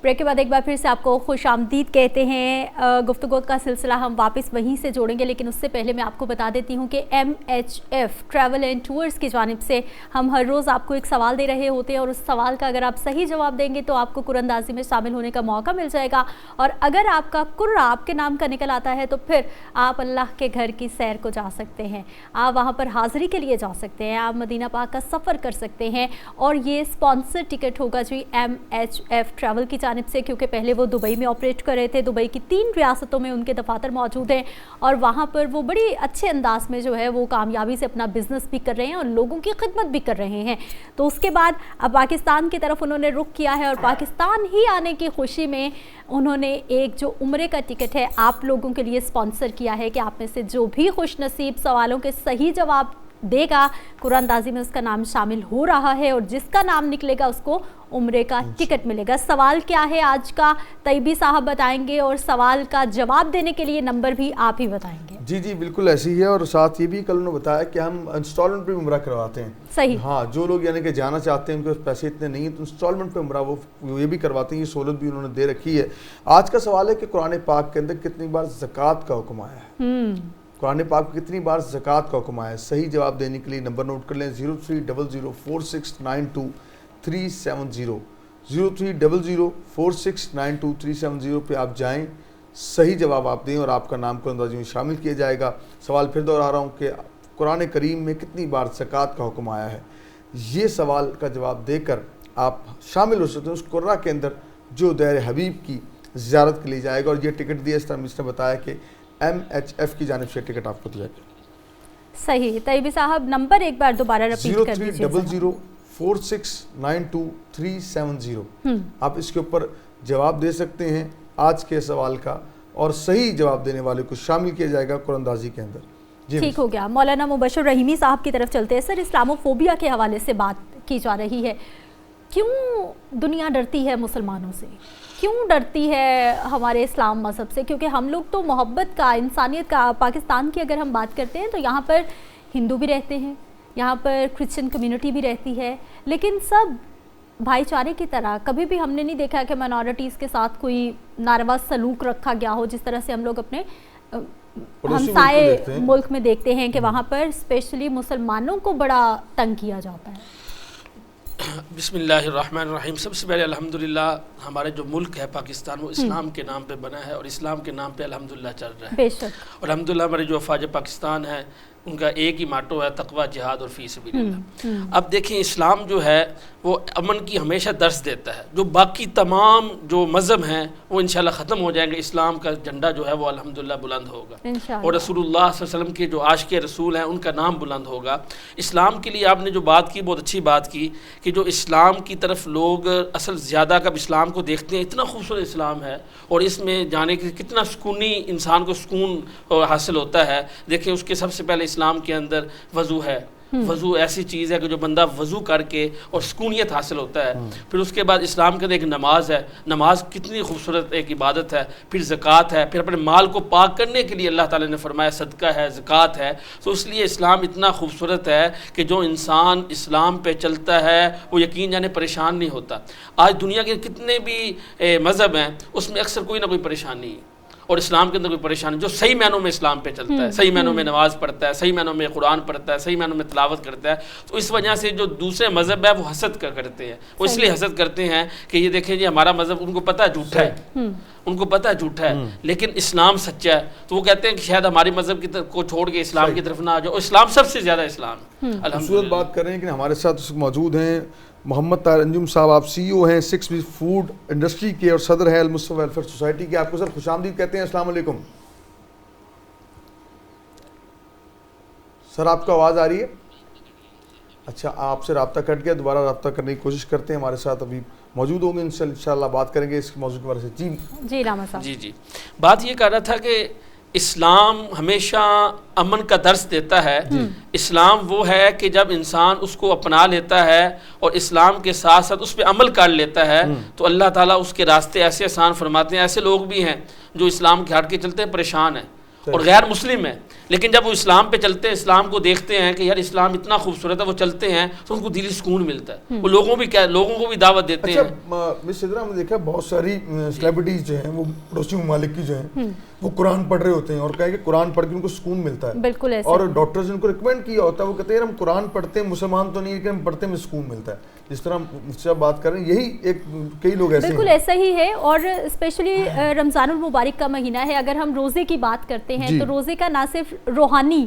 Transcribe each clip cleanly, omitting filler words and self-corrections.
Break کے بعد ایک بار پھر سے آپ کو خوش آمدید کہتے ہیں. گفتگو کا سلسلہ ہم واپس وہیں سے جوڑیں گے, لیکن اس سے پہلے میں آپ کو بتا دیتی ہوں کہ MHF ٹریول اینڈ ٹورز کی جانب سے ہم ہر روز آپ کو ایک سوال دے رہے ہوتے ہیں, اور اس سوال کا اگر آپ صحیح جواب دیں گے تو آپ کو قرآن اندازی میں شامل ہونے کا موقع مل جائے گا, اور اگر آپ کا قرہ آپ کے نام کا نکل آتا ہے تو پھر آپ اللہ کے گھر کی سیر کو جا سکتے ہیں, آپ وہاں پر حاضری کے لیے جا سکتے ہیں, آپ مدینہ پاک کا سفر کر سکتے ہیں. اور یہ اسپانسر ٹکٹ ہوگا جی MHF ٹریول کی جانب سے, کیونکہ پہلے وہ دبئی میں آپریٹ کر رہے تھے. دبئی کی 3 ریاستوں میں ان کے دفاتر موجود ہیں, اور وہاں پر وہ بڑی اچھے انداز میں جو ہے وہ کامیابی سے اپنا بزنس بھی کر رہے ہیں اور لوگوں کی خدمت بھی کر رہے ہیں. تو اس کے بعد اب پاکستان کی طرف انہوں نے رخ کیا ہے, اور پاکستان ہی آنے کی خوشی میں انہوں نے ایک جو عمرے کا ٹکٹ ہے آپ لوگوں کے لیے اسپانسر کیا ہے کہ آپ میں سے جو بھی خوش نصیب سوالوں کے صحیح جواب دے گا قرآن اندازی میں اس کا نام شامل ہو رہا ہے, اور جس کا نام نکلے گا اس کو عمرے کا ٹکٹ ملے گا. سوال کیا ہے آج کا طیبی صاحب بتائیں گے, اور سوال کا جواب دینے کے لیے نمبر بھی آپ ہی بتائیں گے. جی بالکل ایسی ہی ہے, اور ساتھ یہ بھی کل انہوں نے بتایا کہ ہم انسٹالمنٹ پہ عمرہ کرواتے ہیں. صحیح, ہاں, جو لوگ یعنی کہ جانا چاہتے ہیں ان کے پاس پیسے اتنے نہیں ہیں تو انسٹالمنٹ پہ عمرہ وہ یہ بھی کرواتے ہیں, یہ سہولت بھی انہوں نے دے رکھی ہے. آج کا سوال ہے کہ قرآن پاک کے اندر کتنی بار زکوٰۃ کا حکم آیا ہے, قرآن پاک میں کتنی بار زکوٰۃ کا حکم آیا ہے. صحیح جواب دینے کے لیے نمبر نوٹ کر لیں 03004692 03004692 پہ آپ جائیں, صحیح جواب آپ دیں اور آپ کا نام قرآن اندازی میں شامل کیا جائے گا. سوال پھر دہرا رہا ہوں کہ قرآن کریم میں کتنی بار زکوٰۃ کا حکم آیا ہے. یہ سوال کا جواب دے کر آپ شامل ہو سکتے ہیں اس قرہ کے اندر جو دیر حبیب کی زیارت کے لیے جائے گا, اور یہ ٹکٹ دیا اس طرح اس نے بتایا کہ MHF کی جانب سے ٹکٹ آپ کو دیا گیا. صحیح. طیبی صاحب نمبر ایک بار دوبارہ ریپیٹ کر دیجیے. 03004692 آپ اس کے اوپر جواب دے سکتے ہیں آج کے سوال کا, اور صحیح جواب دینے والے کو شامل کیا جائے گا قرآن اندازی کے اندر. ٹھیک ہو گیا. مولانا مبشر رحیمی صاحب کی طرف چلتے ہیں. سر, اسلاموفوبیا کے حوالے سے بات کی جا رہی ہے, کیوں دنیا ڈرتی ہے مسلمانوں سے, کیوں ڈرتی ہے ہمارے اسلام مذہب سے؟ کیونکہ ہم لوگ تو محبت کا, انسانیت کا, پاکستان کی اگر ہم بات کرتے ہیں تو یہاں پر ہندو بھی رہتے ہیں, یہاں پر کرسچن کمیونٹی بھی رہتی ہے, لیکن سب بھائی چارے کی طرح. کبھی بھی ہم نے نہیں دیکھا کہ مائنورٹیز کے ساتھ کوئی ناروا سلوک رکھا گیا ہو, جس طرح سے ہم لوگ اپنے ہمسائے ملک میں دیکھتے ہیں کہ وہاں پر اسپیشلی مسلمانوں کو بڑا تنگ کیا جاتا ہے. بسم اللہ الرحمن الرحیم. سب سے پہلے الحمدللہ ہمارے جو ملک ہے پاکستان وہ اسلام کے نام پہ بنا ہے, اور اسلام کے نام پہ الحمدللہ چل رہا ہے. بے شک. اور الحمدللہ ہمارے جو افواج پاکستان ہے ان کا ایک ہی ماٹو ہے, تقوی, جہاد اور فی سبیل اللہ. اب دیکھیں اسلام جو ہے وہ امن کی ہمیشہ درس دیتا ہے. جو باقی تمام جو مذہب ہیں وہ انشاءاللہ ختم ہو جائیں گے, اسلام کا جھنڈا جو ہے وہ الحمدللہ بلند ہوگا, اور رسول اللہ صلی اللہ علیہ وسلم کے جو عاشق رسول ہیں ان کا نام بلند ہوگا. اسلام کے لیے آپ نے جو بات کی بہت اچھی بات کی کہ جو اسلام کی طرف لوگ اصل زیادہ کب اسلام کو دیکھتے ہیں, اتنا خوبصورت اسلام ہے, اور اس میں جانے کے کتنا سکونی انسان کو سکون حاصل ہوتا ہے. دیکھیں اس کے سب سے پہلے اسلام کے اندر وضو ہے. وضو ایسی چیز ہے کہ جو بندہ وضو کر کے اور سکونیت حاصل ہوتا ہے. پھر اس کے بعد اسلام کے اندر ایک نماز ہے, نماز کتنی خوبصورت ایک عبادت ہے. پھر زکوٰۃ ہے, پھر اپنے مال کو پاک کرنے کے لیے اللہ تعالیٰ نے فرمایا صدقہ ہے, زکوٰۃ ہے. تو اس لیے اسلام اتنا خوبصورت ہے کہ جو انسان اسلام پہ چلتا ہے وہ یقین جانے پریشان نہیں ہوتا. آج دنیا کے کتنے بھی مذہب ہیں اس میں اکثر کوئی نہ کوئی پریشانی ہے, اور اسلام کے اندر کوئی پریشانی جو صحیح معنوں میں اسلام پہ چلتا ہے, صحیح معنوں میں نماز پڑھتا ہے, صحیح معنوں میں قرآن پڑھتا ہے, صحیح معنوں میں تلاوت کرتا ہے. تو اس وجہ سے جو دوسرے مذہب ہے وہ حسد کرتے ہیں. وہ اس لیے حسد کرتے ہیں کہ یہ دیکھیں جی ہمارا مذہب, ان کو پتہ ہے جھوٹا ہے, ان کو پتہ ہے جھوٹا ہے, لیکن اسلام سچا ہے. تو وہ کہتے ہیں کہ شاید ہماری مذہب کی طرف کو چھوڑ کے اسلام کی طرف نہ آ جاؤ. اسلام سب سے زیادہ اسلام ہے. الحمدللہ بات کر رہے ہیں کہ ہمارے ساتھ موجود ہیں محمد طاہر انجم صاحب. آپ CEO ہیں 6 فوڈ انڈسٹری کے اور صدر ہیں المصطفیٰ ویلفیئر سوسائٹی کے. آپ کو سر خوش آمدید کہتے ہیں. السلام علیکم سر, آپ کو آواز آ رہی ہے؟ اچھا, آپ سے رابطہ کٹ گیا, دوبارہ رابطہ کرنے کی کوشش کرتے ہیں. ہمارے ساتھ ابھی موجود ہوں گے انشاءاللہ, بات کریں گے اس موضوع کے بارے سے. جی راما صاحب. جی بات یہ کر رہا تھا کہ اسلام ہمیشہ امن کا درس دیتا ہے. اسلام وہ ہے کہ جب انسان اس کو اپنا لیتا ہے اور اسلام کے ساتھ ساتھ اس پہ عمل کر لیتا ہے تو اللہ تعالیٰ اس کے راستے ایسے آسان فرماتے ہیں. ایسے لوگ بھی ہیں جو اسلام کے ہٹ کے چلتے ہیں پریشان ہیں, اور غیر مسلم ہے، لیکن جب وہ اسلام پہ چلتے ہیں، اسلام کو دیکھتے ہیں کہ یار اسلام اتنا خوبصورت ہے، وہ چلتے ہیں تو ان کو دلی سکون ملتا ہے، وہ لوگوں کو بھی دعوت دیتے ہیں۔ مس سدرا ہم نے دیکھا بہت ساری سیلیبریٹیز جو ہیں وہ پڑوسی ممالک کی جو ہیں وہ قرآن پڑھ رہے ہوتے ہیں اور کہیں کہ قرآن پڑھ کے ان کو سکون ملتا ہے، بالکل ایسے، اور ڈاکٹرز نے ان کو ریکمینڈ کیا ہوتا ہے، وہ کہتے ہیں ہم قرآن پڑھتے ہیں، مسلمان تو نہیں لیکن ہم پڑھتے ہیں سکون ملتا ہے، جس طرح مجھ سے آپ بات کر رہے ہیں یہی ایک کئی لوگ ایسے ہیں۔ بالکل ایسا ہی ہے، اور اسپیشلی رمضان المبارک کا مہینہ ہے، اگر ہم روزے کی بات کرتے ہیں تو روزے کا نہ صرف روحانی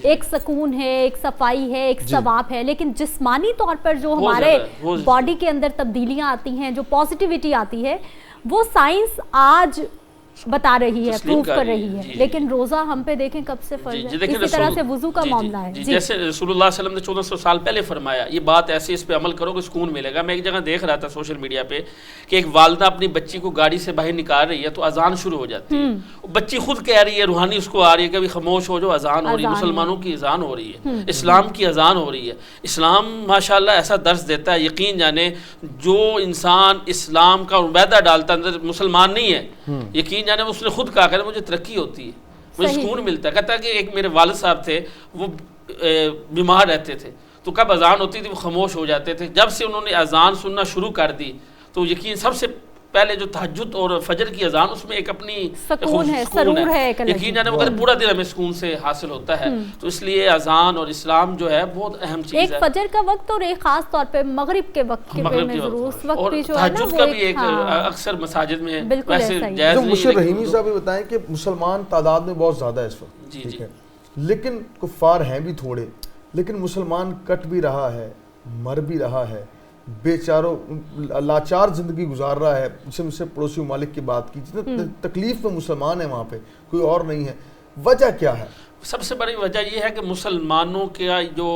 ایک سکون ہے، ایک صفائی ہے، ایک ثواب ہے، لیکن جسمانی طور پر جو ہمارے باڈی کے اندر تبدیلیاں آتی ہیں، جو پازیٹیوٹی آتی ہے، وہ سائنس آج بتا رہی ہے، پروف کر رہی ہے، لیکن روزہ ہم پہ دیکھیں کب سے فرض ہے، اسی طرح سے وضو کا معاملہ ہے۔ جیسے رسول اللہ صلی اللہ علیہ وسلم نے 1400 سال پہلے فرمایا یہ بات ایسے، اس پہ عمل کرو کہ سکون ملے گا۔ میں ایک جگہ دیکھ رہا تھا سوشل میڈیا پہ کہ ایک والدہ اپنی بچی کو گاڑی سے باہر نکال رہی ہے تو اذان شروع ہو جاتی ہے، بچی خود کہہ رہی ہے، روحانی اس کو آ رہی ہے کہ خاموش ہو جو، اذان ہو رہی ہے، مسلمانوں کی اذان ہو رہی ہے، اسلام کی اذان ہو رہی ہے۔ اسلام ماشاءاللہ ایسا درس دیتا ہے، یقین جانے جو انسان اسلام کا عبیدہ ڈالتا ہے، مسلمان نہیں ہے، یقین جانے اس نے خود کہا کہ مجھے ترقی ہوتی ہے، مجھے سکون ملتا ہے۔ کہتا ہے کہ ایک میرے والد صاحب تھے، وہ بیمار رہتے تھے تو کب اذان ہوتی تھی وہ خاموش ہو جاتے تھے، جب سے انہوں نے اذان سننا شروع کر دی تو یقین سب سے پہلے جو تہجد اور فجر کی اذان اس میں ایک اپنی سکون ہے، سرور ہے، یقین جانے وہ پورا دن ہمیں سکون سے حاصل ہوتا ہے، تو اس لیے اذان اور اسلام جو ہے بہت اہم چیز ہے۔ ایک فجر کا وقت اور ایک خاص طور پہ مغرب کے وقت کے میں ضرور اس وقت بھی جو ہے نا تہجد کا بھی ایک اکثر مساجد میں ویسے جو مشر رحیمی صاحب بھی بتائیں کہ مسلمان تعداد میں بہت زیادہ ہے اس وقت، ٹھیک ہے، لیکن کفار ہیں بھی تھوڑے، لیکن مسلمان کٹ بھی رہا ہے، مر بھی رہا ہے، بیچاروں لاچار زندگی گزار رہا ہے۔ جسے سے پڑوسی ممالک کی بات کی، جتنا تکلیف میں مسلمان ہیں وہاں پہ، کوئی اور نہیں ہے۔ وجہ کیا ہے؟ سب سے بڑی وجہ یہ ہے کہ مسلمانوں کا جو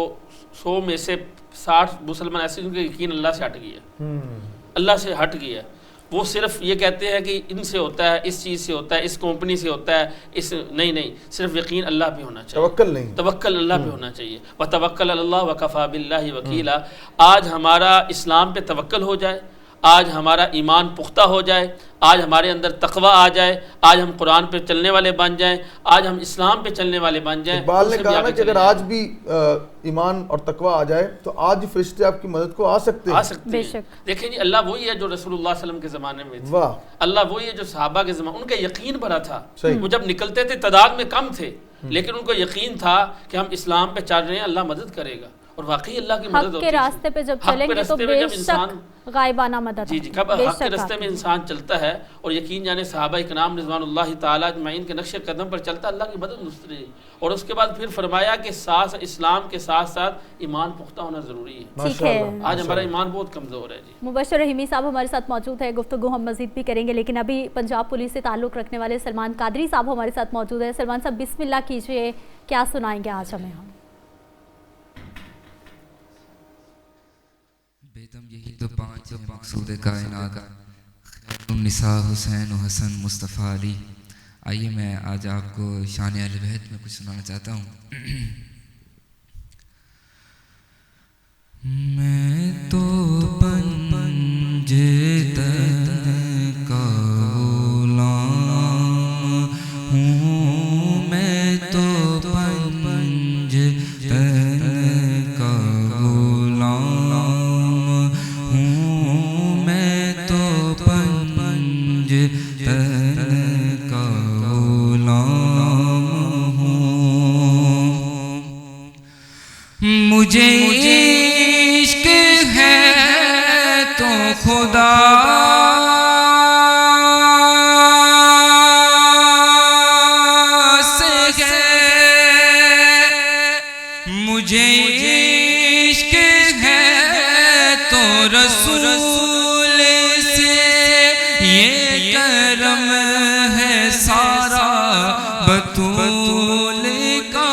100 میں سے 60 مسلمان ایسے ہیں کہ یقین اللہ سے ہٹ گیا ہے، اللہ سے ہٹ گیا ہے، وہ صرف یہ کہتے ہیں کہ ان سے ہوتا ہے، اس چیز سے ہوتا ہے، اس کمپنی سے ہوتا ہے، اس نہیں، صرف یقین اللہ پہ ہونا چاہیے، توکل نہیں، توکل اللہ پہ ہونا چاہیے۔ وَتَوَكَّلَ عَلَى اللَّهِ وَكَفَى بِاللَّهِ وَكِيلًا۔ آج ہمارا اسلام پہ توکل ہو جائے، آج ہمارا ایمان پختہ ہو جائے، آج ہمارے اندر تقوی آ جائے، آج ہم قرآن پہ چلنے والے بن جائیں، آج ہم اسلام پہ چلنے والے بن جائیں۔ اقبال نے کہا نا کہ اگر آج بھی ایمان اور تقوی آ جائے تو آج فرشتے آپ کی مدد کو آ سکتے ہیں۔ دیکھیں جی، اللہ وہی ہے جو رسول اللہ صلی اللہ علیہ وسلم کے زمانے میں تھے، اللہ وہی ہے جو صحابہ کے زمانے، ان کا یقین بڑا تھا، وہ جب نکلتے تھے تعداد میں کم تھے لیکن ان کو یقین تھا کہ ہم اسلام پہ چل رہے ہیں، اللہ مدد کرے گا، اور واقعی اللہ کی مدد ہوتی ہے۔ حق کے راستے پہ جب چلیں گے تو بے شک غائبانہ مدد، جی کب حق کے راستے میں انسان چلتا ہے اور یقین جانے صحابہ اکرام رضوان اللہ تعالیٰ اجمعین کے نقش قدم پر چلتا، اللہ کی مدد نصرت ہے۔ اور اس کے بعد پھر فرمایا کہ اسلام کے ساتھ ساتھ ایمان پختہ ہونا ضروری ہے۔ ٹھیک ہے، آج ہمارا ایمان بہت کمزور ہے۔ جی مبشر رحیمی صاحب ہمارے ساتھ موجود ہے، گفتگو ہم مزید بھی کریں گے، لیکن ابھی پنجاب پولیس سے تعلق رکھنے والے سلمان قادری صاحب ہمارے ساتھ موجود ہیں۔ سلمان صاحب بسم اللہ کیجئے، کیا سنائیں گے آج ہمیں؟ ہم بیدم یہی تو 5 مقصود کائنات، خیر النساء حسین و حسن مصطفیٰ علی۔ آئیے میں آج آپ کو شان اہل بیت میں کچھ سنانا چاہتا ہوں۔ میں تو پنجے تن کا غلام ہوں، میں تو پنجے تن کا غلام ہوں، میں تو پنجے تن کا غلام ہوں۔ مجھے عشق ہے تو خدا سے ہے، مجھے عشق ہے تو رسول سے، یہ کرم ہے سارا بطول کا،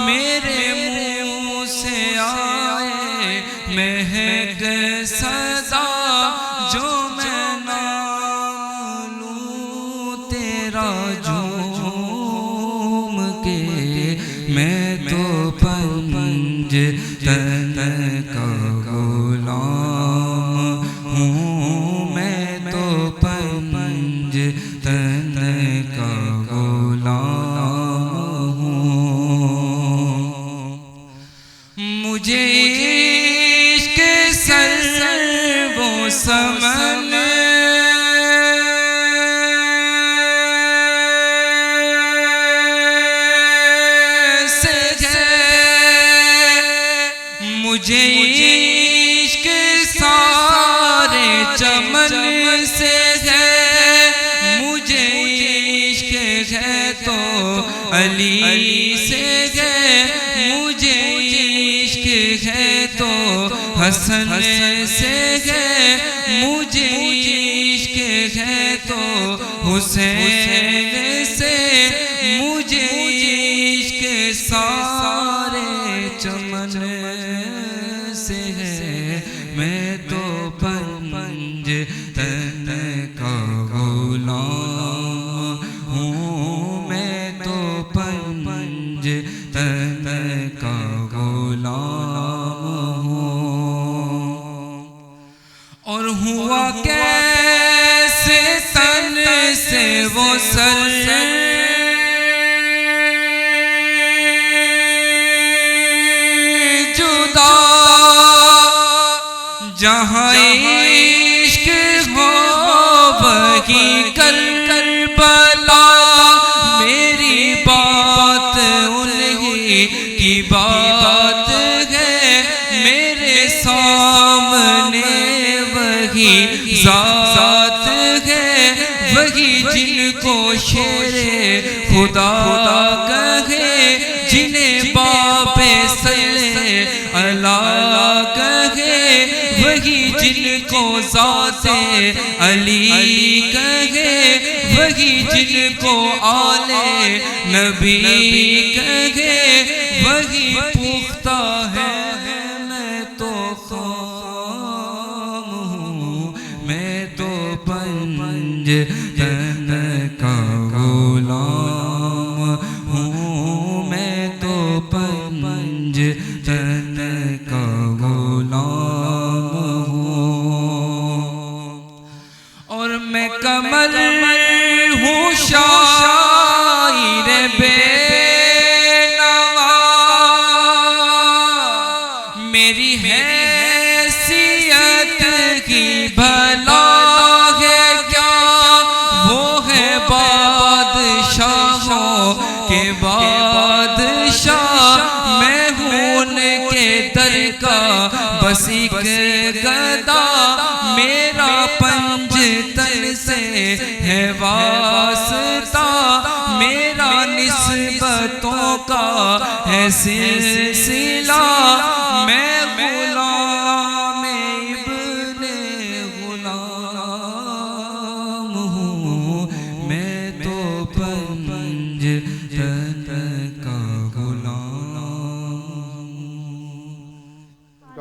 میرے منہ سے آئے مہک صدا، جو میں نام لوں تیرا جھوم کے، میں تو پنجے تن کا غلام ہوں، میں تو پنجے تن کا غلام مجھے عشق سارے چمن سے ہے، مجھے عشق ہے تو علی سے ہے، مجھے عشق ہے تو حسن سے ہے، مجھے عشق ہے تو حسین سے، مجھے عشق سارے چمن سے ہے، میں تو پنج تن کا غلام ہوں، میں تو پنج تن کا غلام ہوں، اور ہوا کیسے تن سے وہ سر جہاں عشق ہو وہی کربلا، میری بات انہی کی بات ہے، میرے سامنے وہی ذات ہے، وہی جن کو شیر خدا کہے، جنہیں باپ صلی اللہ کہے، وہی جن کو ذات علی کہے، وہی جن کو آل نبی کہے، وہی پختہ ہے، میں تو خام ہوں، میں تو پنج تن کا غلام ہوں، میں تو پنج تن کا غلام ہوں، اور میں کمل ہوں شاعر بے نوا، میری حیثیت کی بھلا ہے کیا، وہ ہے بادشاہوں کے بادشاہ، میں ہوں ان کے در کا بس ایک گدا، میرا پنج تن سے ہے واسطہ، میرا نسبتوں کا ہے سلسلہ، میں غلام ابن غلام ہوں، میں تو پنج تن کا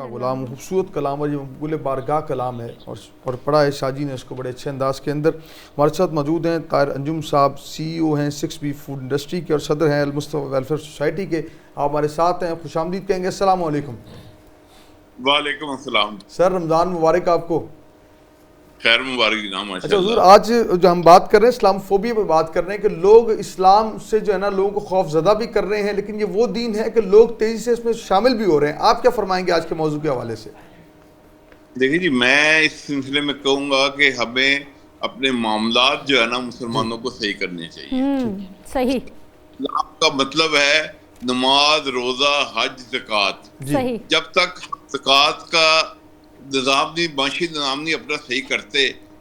غلام، خوبصورت کلام ہے، یہ مقبول بارگاہ کلام ہے، اور پڑھا ہے شاہ جی نے اس کو بڑے اچھے انداز کے اندر۔ ہمارے ساتھ موجود ہیں طاہر انجم صاحب، CEO ہیں 6B فوڈ انڈسٹری کے اور صدر ہیں المصطفیٰ ویلفیئر سوسائٹی کے، آپ ہمارے ساتھ ہیں، خوش آمدید کہیں گے۔ السلام علیکم۔ وعلیکم السلام سر رمضان مبارک آپ کو۔ خیر مبارک جناب۔ اچھا حضور، آج جو ہم بات کر رہے ہیں اسلام فوبیا پہ بات کر رہے ہیں کہ لوگ اسلام سے جو ہے نا لوگوں کو خوف زدہ بھی کر رہے ہیں، لیکن یہ وہ دین ہے کہ لوگ تیزی سے اس میں شامل بھی ہو رہے ہیں، آپ کیا فرمائیں گے آج کے موضوع کے حوالے سے؟ دیکھیں جی، میں اس سلسلے میں کہوں گا کہ ہمیں اپنے معاملات جو ہے نا مسلمانوں کو صحیح کرنے چاہیے۔ صحیح۔ اسلام کا مطلب ہے نماز، روزہ، حج، زکوٰۃ۔ صحیح۔ جب تک زکوٰۃ کا نظام نہیں، معاشی نظام نہیں اپنا صحیح کرتے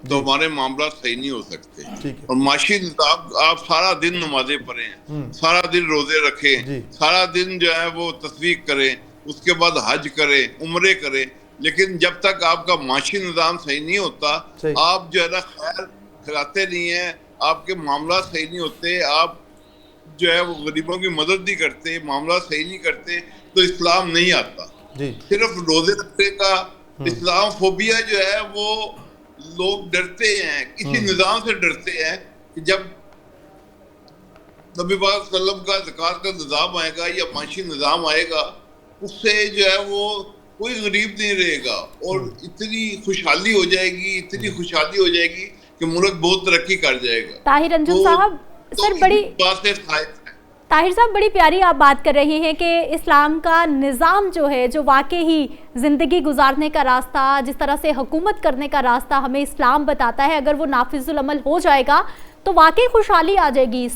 تو ہمارے معاملات صحیح نہیں ہو سکتے۔ اور معاشی نظام، آپ سارا دن نمازیں پڑھیں، سارا دن روزے رکھیں، سارا دن جو ہے وہ تصدیق کریں، اس کے بعد حج کریں، عمرے کریں، لیکن جب تک آپ کا معاشی نظام صحیح نہیں ہوتا، آپ جو ہے نا خیر کھلاتے نہیں ہیں، آپ کے معاملات صحیح نہیں ہوتے، آپ جو ہے وہ غریبوں کی مدد نہیں کرتے، معاملات صحیح نہیں کرتے، تو اسلام نہیں آتا۔ صرف روزے رکھنے کا اسلام فوبیا جو ہے وہ لوگ ڈرتے ہیں، کسی نظام سے ڈرتے ہیں کہ جب نبی پاک صلی اللہ علیہ وسلم کا زکوٰۃ کا نظام آئے گا یا معاشی نظام آئے گا، اس سے جو ہے وہ کوئی غریب نہیں رہے گا، اور اتنی خوشحالی ہو جائے گی، اتنی خوشحالی ہو جائے گی کہ ملک بہت ترقی کر جائے گا۔ طاہر انجم صاحب، سر بڑی طاہر صاحب بڑی پیاری آپ بات کر رہے ہیں کہ اسلام کا نظام جو ہے، جو واقعی ہی زندگی گزارنے کا راستہ، جس طرح سے حکومت کرنے کا راستہ ہمیں اسلام بتاتا ہے، اگر وہ نافذ العمل ہو جائے گا تو واقعی خوشحالی آ جائے گی،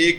1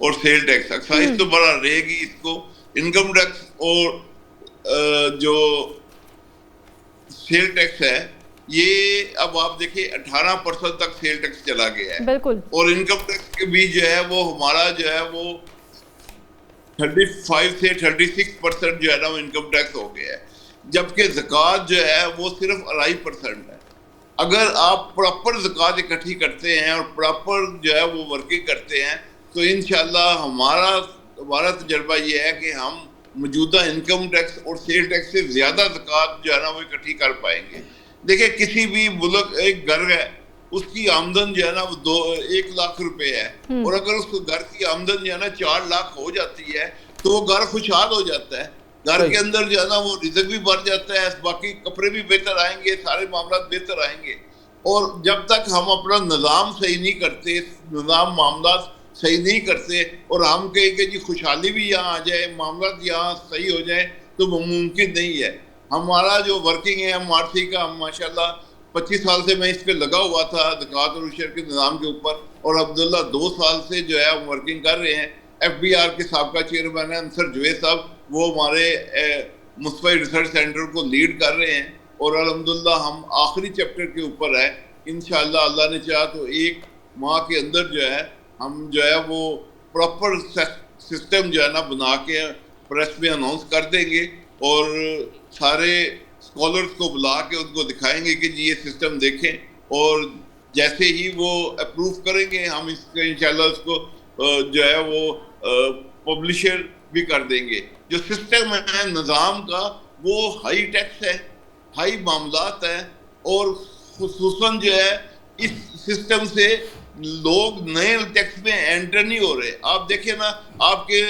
اور سیل ٹیکس. ایکسائز تو بڑا رہے گی اس کو. انکم ٹیکس اور جو سیل ٹیکس ہے یہ اب آپ دیکھیں 18% تک سیل ٹیکس چلا گیا ہے. بالکل. اور انکم ٹیکس کے بھی جو ہے وہ ہمارا جو ہے وہ 35 سے 36% جو ہے نا وہ انکم ٹیکس ہو گیا ہے, جبکہ زکوٰۃ جو ہے وہ صرف 2.5% ہے. اگر آپ پراپر زکوٰۃ اکٹھی کرتے ہیں اور پراپر جو ہے وہ ورکنگ کرتے ہیں تو انشاءاللہ ہمارا تجربہ یہ ہے کہ ہم موجودہ انکم ٹیکس اور سیل ٹیکس سے زیادہ زکوٰۃ جو ہے نا وہ اکٹھی کر پائیں گے. دیکھیں کسی بھی ملک ایک گھر ہے, اس کی آمدن جو ہے نا وہ 1 لاکھ روپے ہے, اور اگر اس کو گھر کی آمدن جو ہے نا 4 لاکھ ہو جاتی ہے تو وہ گھر خوشحال ہو جاتا ہے. گھر کے اندر جو ہے نا وہ رزق بھی بڑھ جاتا ہے, باقی کپڑے بھی بہتر آئیں گے, سارے معاملات بہتر آئیں گے. اور جب تک ہم اپنا نظام صحیح نہیں کرتے, نظام معاملات صحیح نہیں کرتے اور ہم کہیں کہ جی خوشحالی بھی یہاں آ جائے, معاملات یہاں صحیح ہو جائیں, تو وہ ممکن نہیں ہے. ہمارا جو ورکنگ ہے ایم آر سی کا, ماشاءاللہ 25 سال سے میں اس پہ لگا ہوا تھا زکوٰۃ اور عشر کے نظام کے اوپر, اور عبداللہ 2 سال سے جو ہے ہم ورکنگ کر رہے ہیں. ایف بی آر کے سابقہ چیئرمین ہیں انصر جوید صاحب, وہ ہمارے مصطفی ریسرچ سینٹر کو لیڈ کر رہے ہیں, اور الحمدللہ ہم آخری چیپٹر کے اوپر ہے. انشاءاللہ اللہ نے چاہا تو 1 ماہ کے اندر جو ہے ہم جو ہے وہ پراپر سسٹم جو ہے نا بنا کے پریس میں اناؤنس کر دیں گے, اور سارے اسکالرس کو بلا کے ان کو دکھائیں گے کہ جی یہ سسٹم دیکھیں, اور جیسے ہی وہ اپروو کریں گے ہم اس کو انشاءاللہ اس کو جو ہے وہ پبلشر بھی کر دیں گے. جو سسٹم ہے نظام کا وہ ہائی ٹیکس ہے, ہائی معاملات ہیں, اور خصوصاً جو ہے اس سسٹم سے لوگ نئے ٹیکس میں انٹر نہیں ہو رہے. آپ دیکھیں نا, آپ کے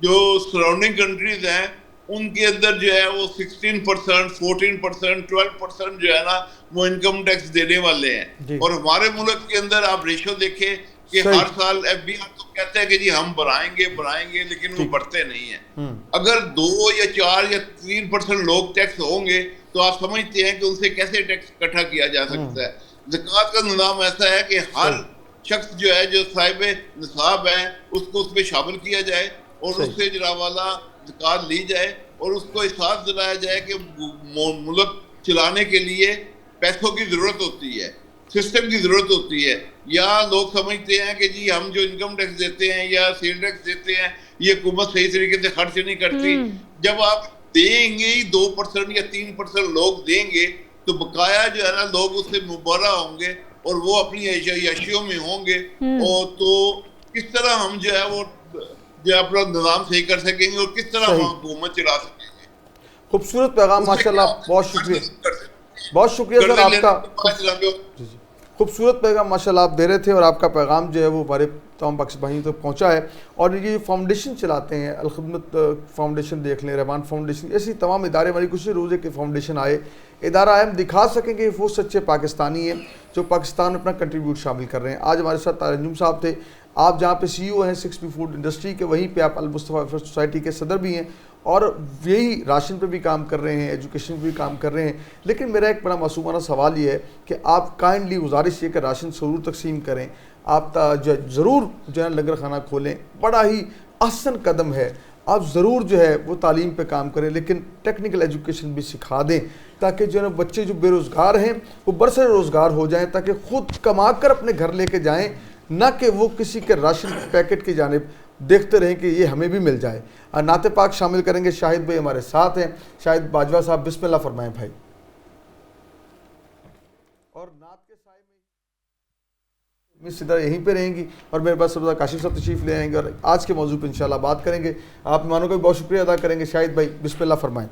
جو سراؤنڈنگ کنٹریز ہیں ان کے اندر جو ہے وہ 16%, 14%, 12% جو ہے نا وہ انکم ٹیکس دینے والے ہیں, اور ہمارے ملک کے اندر آپ ریشو دیکھیں کہ ہر سال ایف بی آر تو کہتے ہیں کہ جی ہم بڑھائیں گے لیکن وہ بڑھتے نہیں ہیں. اگر 2 یا 4 یا 3% لوگ ٹیکس ہوں گے تو آپ سمجھتے ہیں کہ ان سے کیسے ٹیکس اکٹھا کیا جا سکتا ہے. زکوٰۃ کا نظام ایسا ہے کہ ہر شخص جو ہے جو صاحب نصاب ہے اس کو اس پہ شامل کیا جائے, اور اس سے جناب والا زکوٰۃ لی جائے, اور اس کو احساس دلایا جائے کہ ملک چلانے کے لیے پیسوں کی ضرورت ہوتی ہے, سسٹم کی ضرورت ہوتی ہے. یا لوگ سمجھتے ہیں کہ جی ہم جو انکم ٹیکس دیتے ہیں یا سیل ٹیکس دیتے ہیں یہ حکومت صحیح طریقے سے خرچ نہیں کرتی. جب آپ دیں گے 2% یا 3% لوگ دیں گے تو بقایا جو ہے نا لوگ اس سے مبرہ ہوں گے اور وہ اپنی عیاشیوں میں ہوں گے, اور تو کس طرح ہم جو ہے وہ جو اپنا نظام صحیح کر سکیں گے اور کس طرح ہم حکومت چلا سکیں گے. خوبصورت پیغام ماشاءاللہ, بہت شکریہ, بہت شکریہ سر آپ کا. خوبصورت پیغام ماشاءاللہ آپ دے رہے تھے, اور آپ کا پیغام جو ہے وہ ہمارے تمام پاکستانی بھائیوں تک پہنچا ہے. اور یہ فاؤنڈیشن چلاتے ہیں, الخدمت فاؤنڈیشن دیکھ لیں, رحمان فاؤنڈیشن, ایسی تمام ادارے, ہماری کوشش روز ہے کہ فاؤنڈیشن آئے, ادارہ آئے, ہم دکھا سکیں کہ وہ سچے پاکستانی ہیں جو پاکستان میں اپنا کنٹریبیوٹ شامل کر رہے ہیں. آج ہمارے ساتھ طارق انجم صاحب تھے, آپ جہاں پہ سی او ہیں 6P فوڈ انڈسٹری کے, وہیں پہ آپ المصطفیٰ ویلفیئر سوسائٹی کے صدر بھی ہیں, اور یہی راشن پہ بھی کام کر رہے ہیں, ایجوکیشن پہ بھی کام کر رہے ہیں. لیکن میرا ایک بڑا معصومانہ سوال یہ ہے کہ آپ کائنڈلی گزارش یہ کہ راشن ضرور تقسیم کریں, آپ ضرور جو ہے لنگر خانہ کھولیں, بڑا ہی احسن قدم ہے. آپ ضرور جو ہے وہ تعلیم پہ کام کریں, لیکن ٹیکنیکل ایجوکیشن بھی سکھا دیں تاکہ جو ہے بچے جو بے روزگار ہیں وہ برسر روزگار ہو جائیں, تاکہ خود کما کر اپنے گھر لے کے جائیں, نہ کہ وہ کسی کے راشن پیکٹ کی جانب دیکھتے رہیں کہ یہ ہمیں بھی مل جائے. نعت پاک شامل کریں گے, شاہد بھائی ہمارے ساتھ ہیں, شاہد باجوہ صاحب بسم اللہ فرمائیں بھائی. اور نعت کے سائے میں سدھا یہیں پہ رہیں گی, اور میرے پاس سربراہ کاشف صاحب تشریف لے آئیں گے, اور آج کے موضوع پہ انشاءاللہ بات کریں گے. آپ مہمانوں کا بھی بہت شکریہ ادا کریں گے. شاہد بھائی بسم اللہ فرمائیں.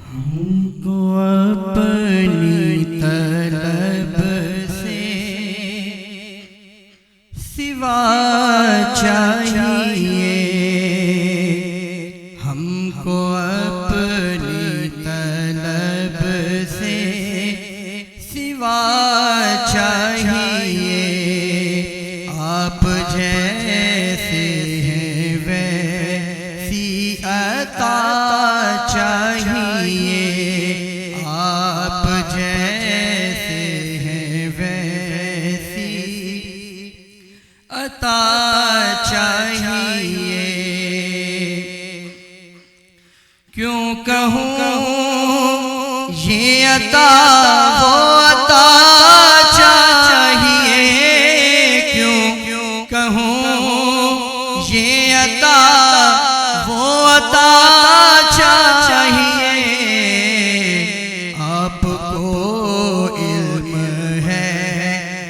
ہم کو اپنی طلب سے سوا چاہیے, ہم کو اپنی طلب سے سوا چاہیے, آپ جیسے ہیں ویسی عطا چاہیے, آپ جیسے ہیں ویسی عطا یہ عطا وہ عطا چاہیے، کیوں کہوں یہ عطا وہ عطا چاہیے، آپ کو علم ہے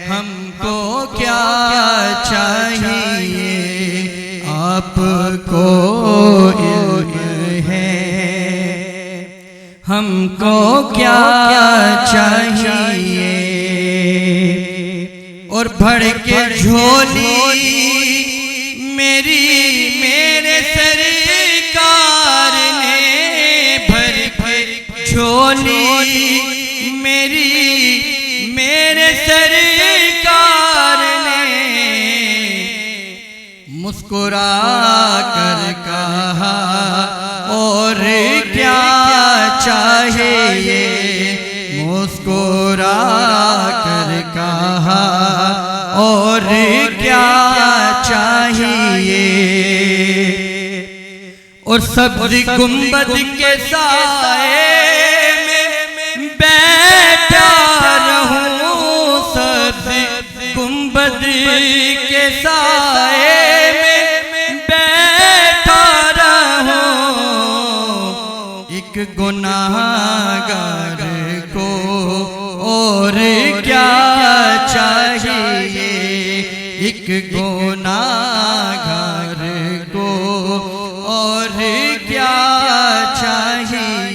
ہم کو کیا چاہیے، آپ کو علم ہے ہم کو کیا چاہیے، اور بھر کے جھولی میرے سرکار نے، بھر کے جھولی میرے سرکار نے، مسکرا کر کہا اور کیا چاہیے، مسکرا کر کہا اور کیا چاہیے، اور سبز گنبد کے سائے میں بیٹھا رہوں، سبز گنبد کے سائے میں بیٹھا رہوں، ایک گناہگار کو اور کیا چاہیے، ایک